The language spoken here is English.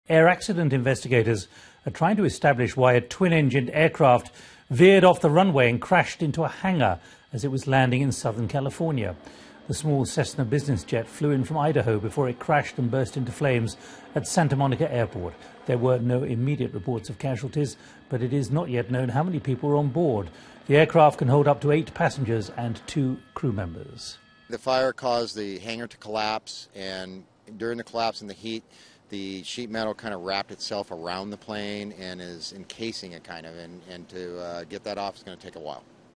Air accident investigators are trying to establish why a twin-engined aircraft veered off the runway and crashed into a hangar as it was landing in Southern California. The small Cessna business jet flew in from Idaho before it crashed and burst into flames at Santa Monica Airport. There were no immediate reports of casualties, but it is not yet known how many people were on board. The aircraft can hold up to 8 passengers and 2 crew members. The fire caused the hangar to collapse, and during the collapse and the heat, the sheet metal kind of wrapped itself around the plane and is encasing it kind of, and to get that off is going to take a while.